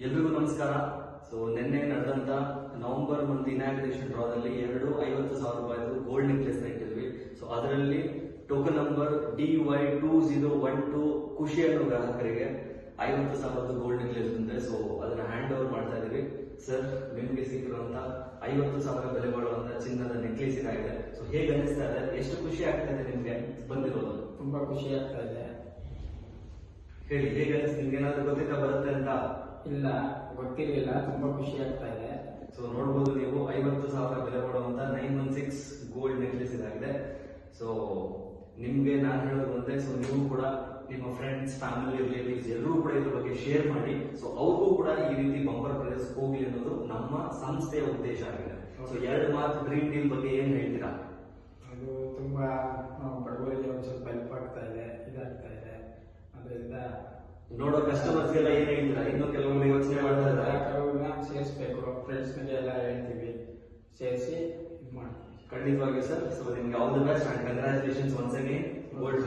ಎಲ್ರಿಗೂ ನಮಸ್ಕಾರ. ಸೊ ನಿನ್ನೆ ನಡೆದಂತ ನವೆಂಬರ್ ಮಂತ್ ಇನಾಗ್ರೇಷನ್ ಡ್ರಾದಲ್ಲಿ 50,000 ರೂಪಾಯಿದು ಗೋಲ್ಡ್ ನೆಕ್ಲೆಸ್ ನ ಇಟ್ಟಿದ್ವಿ. ಸೊ ಅದರಲ್ಲಿ ಟೋಕನ್ ನಂಬರ್ DY2012 ಖುಷಿ ಅನ್ನೋ ಗ್ರಾಹಕರಿಗೆ 50,000 ಗೋಲ್ಡ್ ನೆಕ್ಲೆಸ್ ಬಂದ್ರೆ ಸೊ ಅದನ್ನ ಹ್ಯಾಂಡ್ ಓವರ್ ಮಾಡ್ತಾ ಇದೀವಿ. ಸರ್, ನಿಮ್ಗೆ ಸಿಕ್ಕಿರುವಂತ 50,000 ಬೆಲೆ ಬಾಳುವಂತ ಚಿನ್ನದ ನೆಕ್ಲೆಸ್ ಇದಾಗಿದೆ. ಸೊ ಹೇಗೆ ಅನಿಸ್ತಾ ಇದೆ? ಎಷ್ಟು ಖುಷಿ ಆಗ್ತಾ ಇದೆ ನಿಮ್ಗೆ ಬಂದಿರೋದು? ತುಂಬಾ ಖುಷಿ ಆಗ್ತಾ ಇದೆ. ಹೇಳಿ, ಹೇಗೆ ಅನಿಸ್ತು? ನಿಮ್ಗೆ ಏನಾದ್ರು ಗೊತ್ತಿತ್ತ ಬರುತ್ತೆ ಅಂತ? ಇಲ್ಲ, ಗೊತ್ತಿರಲಿಲ್ಲ. ತುಂಬಾ ಖುಷಿ ಆಗ್ತಾ ಇದೆ. ಸೊ ನೋಡಬಹುದು ನೀವು 50,000 ಬೆಲೆ ಬಾಳುವಂತ 916 ಗೋಲ್ಡ್ ನೆಕ್ಲೆಸ್ ಇದಾಗಿದೆ. ಸೊ ನಿಮ್ಗೆ ನಾನು ಹೇಳೋದು ಅಂದ್ರೆ, ಸೊ ನೀವು ಕೂಡ ನಿಮ್ಮ ಫ್ರೆಂಡ್ಸ್, ಫ್ಯಾಮಿಲಿ, ರಿಲೇಟಿವ್ಸ್ ಎಲ್ಲರೂ ಕೂಡ ಇದ್ರ ಬಗ್ಗೆ ಶೇರ್ ಮಾಡಿ. ಸೊ ಅವ್ರಿಗೂ ಕೂಡ ಈ ರೀತಿ ಬಂಪರ್ ಪ್ರೈಸ್ ಹೋಗ್ಲಿ ಅನ್ನೋದು ನಮ್ಮ ಸಂಸ್ಥೆಯ ಉದ್ದೇಶ ಆಗಿದೆ. ಸೊ 2 ಮಾತು ಡ್ರೀಮ್ ಡೀಲ್ ಬಗ್ಗೆ ಏನ್ ಹೇಳ್ತೀರಾ? ಅದು ತುಂಬಾ ಬಡವರಿಗೆ ಒಂದ್ ಸ್ವಲ್ಪ ಹೆಲ್ಪ್ ಆಗ್ತಾ ಇದೆ, ಇದಾಗ್ತಾ ಇದೆ. ಅದರಿಂದ ನೋಡೋ ಕಸ್ಟಮರ್ಸ್ ಎಲ್ಲ ಏನ್ ಹೇಳ್ತೀರಾ? ಇನ್ನು ಕೆಲವರು ಯೋಚನೆ ಮಾಡ್ತಾ ಇದ್ದಾರೆ, ಕೆಲವ್ರನ್ನ ಸೇರಿಸ್ಬೇಕು, ಫ್ರೆಂಡ್ಸ್ಗೆ ಎಲ್ಲ ಹೇಳ್ತೀವಿ, ಸೇರಿಸಿ ಇದು ಮಾಡ್ತೀವಿ. ಖಂಡಿತವಾಗಿಯೂ ಸರ್. ಸೊ ನಿಮ್ಗೆ all the best and congratulations once again gold